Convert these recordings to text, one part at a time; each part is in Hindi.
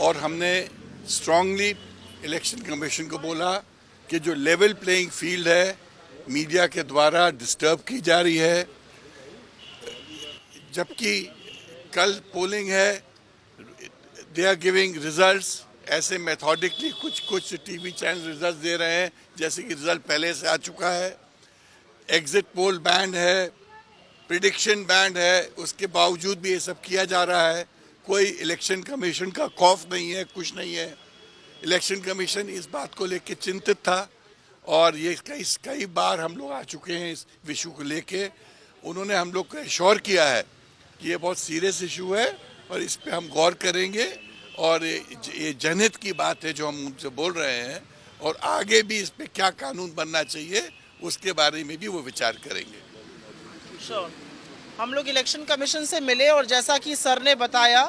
और हमने स्ट्रांगली इलेक्शन कमीशन को बोला कि जो लेवल प्लेइंग फील्ड है मीडिया के द्वारा डिस्टर्ब की जा रही है, जबकि कल पोलिंग है, दे आर गिविंग रिजल्ट्स ऐसे मेथोडिकली कुछ टीवी चैनल रिजल्ट दे रहे हैं जैसे कि रिजल्ट पहले से आ चुका है। एग्जिट पोल बैंड है, प्रिडिक्शन बैंड है, उसके बावजूद भी ये सब किया जा रहा है। कोई इलेक्शन कमीशन का खौफ नहीं है, कुछ नहीं है। इलेक्शन कमीशन इस बात को लेकर चिंतित था और ये कई बार हम लोग आ चुके हैं इस इशू को लेके। उन्होंने हम लोग को एश्योर किया है कि ये बहुत सीरियस इशू है और इस पे हम गौर करेंगे और ये जनहित की बात है जो हम उनसे बोल रहे हैं और आगे भी इस पे क्या कानून बनना चाहिए उसके बारे में भी वो विचार करेंगे। श्योर। हम लोग इलेक्शन कमीशन से मिले और जैसा कि सर ने बताया,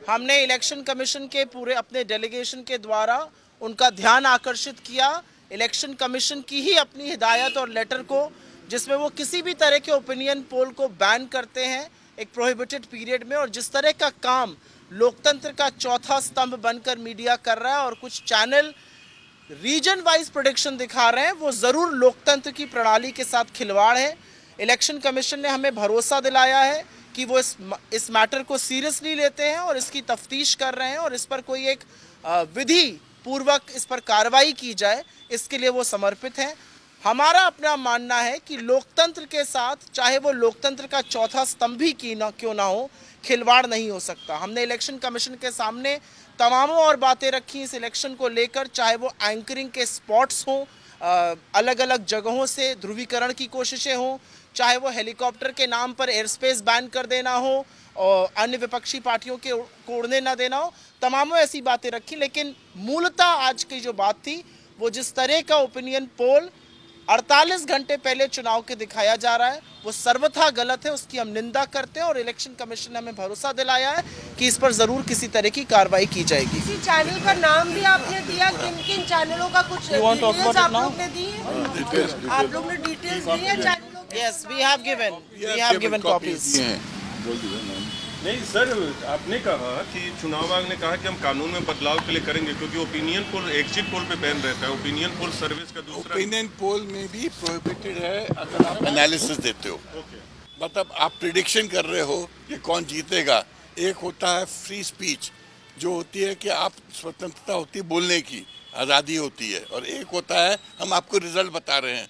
हमने इलेक्शन कमीशन के पूरे अपने डेलीगेशन के द्वारा उनका ध्यान आकर्षित किया इलेक्शन कमीशन की ही अपनी हिदायत और लेटर को, जिसमें वो किसी भी तरह के ओपिनियन पोल को बैन करते हैं एक प्रोहिबिटेड पीरियड में। और जिस तरह का काम लोकतंत्र का चौथा स्तंभ बनकर मीडिया कर रहा है और कुछ चैनल रीजन वाइज प्रेडिक्शन दिखा रहे हैं, वो ज़रूर लोकतंत्र की प्रणाली के साथ खिलवाड़ है। इलेक्शन कमीशन ने हमें भरोसा दिलाया है कि वो इस मैटर को सीरियसली लेते हैं और इसकी तफ्तीश कर रहे हैं और इस पर कोई एक विधि पूर्वक इस पर कार्रवाई की जाए, इसके लिए वो समर्पित हैं। हमारा अपना मानना है कि लोकतंत्र के साथ, चाहे वो लोकतंत्र का चौथा स्तंभ ही क्यों ना हो, खिलवाड़ नहीं हो सकता। हमने इलेक्शन कमीशन के सामने तमामों और बातें रखी इस इलेक्शन को लेकर, चाहे वो एंकरिंग के स्पॉट्स हों, अलग अलग जगहों से ध्रुवीकरण की कोशिशें हों, चाहे वो हेलीकॉप्टर के नाम पर एयर स्पेस बैन कर देना हो और अन्य विपक्षी पार्टियों के उड़ने ना देना हो, तमामों ऐसी बातें रखी। लेकिन मूलतः आज की जो बात थी वो जिस तरह का ओपिनियन पोल 48 घंटे पहले चुनाव के दिखाया जा रहा है वो सर्वथा गलत है, उसकी हम निंदा करते हैं और इलेक्शन कमीशन ने हमें भरोसा दिलाया है कि इस पर जरूर किसी तरह की कार्रवाई की जाएगी। किसी चैनल का नाम भी आपने दिया, किन चैनलों का कुछ डिटेल्स आप लोग ने दी है? आप लोग ने डिटेल्स दी है चैनलों की? Yes, we have given copies. नहीं सर, आपने कहा कि चुनाव आयोग ने कहा कि हम कानून में बदलाव के लिए करेंगे क्योंकि ओपिनियन पोल एग्जिट पोल पे बैन रहता है, ओपिनियन पोल सर्विस का दूसरा ओपिनियन पोल में भी प्रोहिबिटेड है अगर आप एनालिसिस देते हो। मतलब आप प्रिडिक्शन कर रहे हो कि कौन जीतेगा। एक होता है फ्री स्पीच जो होती है कि आप स्वतंत्रता होती है बोलने की, आज़ादी होती है, और एक होता है हम आपको रिजल्ट बता रहे हैं।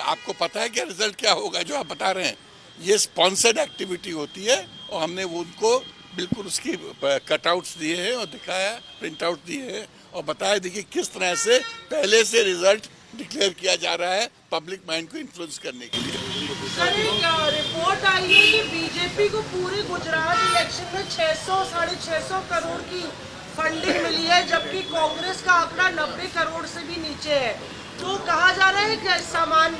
आपको पता है क्या रिजल्ट क्या होगा जो आप बता रहे हैं? ये स्पॉन्सर्ड एक्टिविटी होती है और हमने वो उनको बिल्कुल उसकी कटआउट्स दिए हैं और दिखाया, प्रिंट आउट दिए हैं और बताया देखिए किस तरह से पहले से रिजल्ट डिक्लेयर किया जा रहा है पब्लिक माइंड को इन्फ्लुएंस करने के लिए। सर, एक रिपोर्ट आई है कि बीजेपी को पूरे गुजरात इलेक्शन में 600-650 करोड़ की फंडिंग मिली है, जबकि कांग्रेस का आंकड़ा 90 करोड़ से भी नीचे है। तो कहा जा रहा है कि समान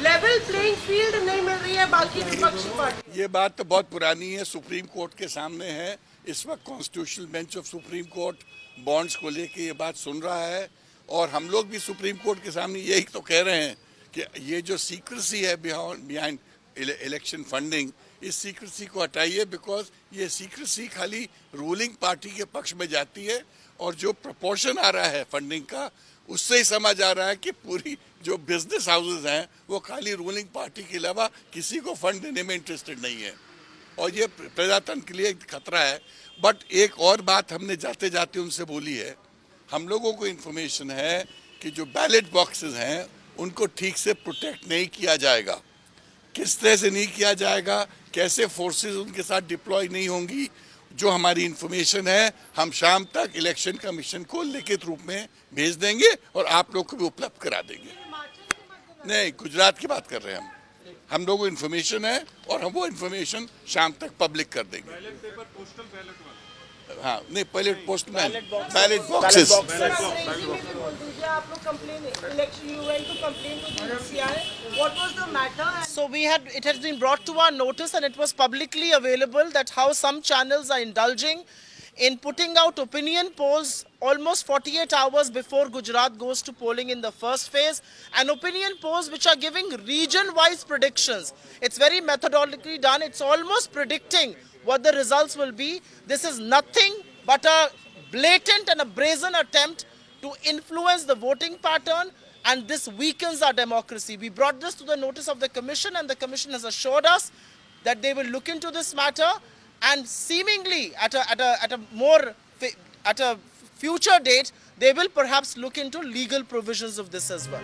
लेवल प्लेइंग फील्ड नहीं मिल रही है बाकी विपक्षी पार्टी। ये बात तो बहुत पुरानी है, सुप्रीम कोर्ट के सामने है। इस वक्त constitutional bench of supreme court bonds को लेके ये बात सुन रहा है और हम लोग भी सुप्रीम कोर्ट के सामने यही तो कह रहे हैं कि ये जो सीक्रेसी है बिहाइंड इलेक्शन फंडिंग, इस सीक्रेसी को हटाइए, बिकॉज ये सीक्रेसी खाली रूलिंग पार्टी के पक्ष में जाती है और जो प्रपोर्शन आ रहा है फंडिंग का उससे ही समझ आ रहा है कि पूरी जो बिजनेस हाउसेज हैं वो खाली रूलिंग पार्टी के अलावा किसी को फंड देने में इंटरेस्टेड नहीं है और ये प्रजातंत्र के लिए एक खतरा है। बट एक और बात हमने जाते जाते उनसे बोली है, हम लोगों को इन्फॉर्मेशन है कि जो बैलेट बॉक्सेस हैं उनको ठीक से प्रोटेक्ट नहीं किया जाएगा। किस तरह से नहीं किया जाएगा, कैसे फोर्सेस उनके साथ डिप्लॉय नहीं होंगी, जो हमारी इन्फॉर्मेशन है हम शाम तक इलेक्शन कमीशन को लिखित रूप में भेज देंगे और आप लोग को भी उपलब्ध करा देंगे। नहीं, गुजरात की बात कर रहे हैं हम लोगों को इन्फॉर्मेशन है और हम वो इन्फॉर्मेशन शाम तक पब्लिक कर देंगे। हाँ, नहीं, पहले पोस्टमैन बैलेट बॉक्सेस। आप लोग complain election you went to complain to the DCI, what was the matter? So it has been brought to our notice and it was publicly available that how some channels are indulging in putting out opinion polls almost 48 hours before Gujarat goes to polling in the first phase, and opinion polls which are giving region-wise predictions. It's very methodologically done. It's almost predicting what the results will be. This is nothing but a blatant and a brazen attempt to influence the voting pattern, and this weakens our democracy. We brought this to the notice of the Commission, and the Commission has assured us that they will look into this matter, and seemingly at a future date, they will perhaps look into legal provisions of this as well.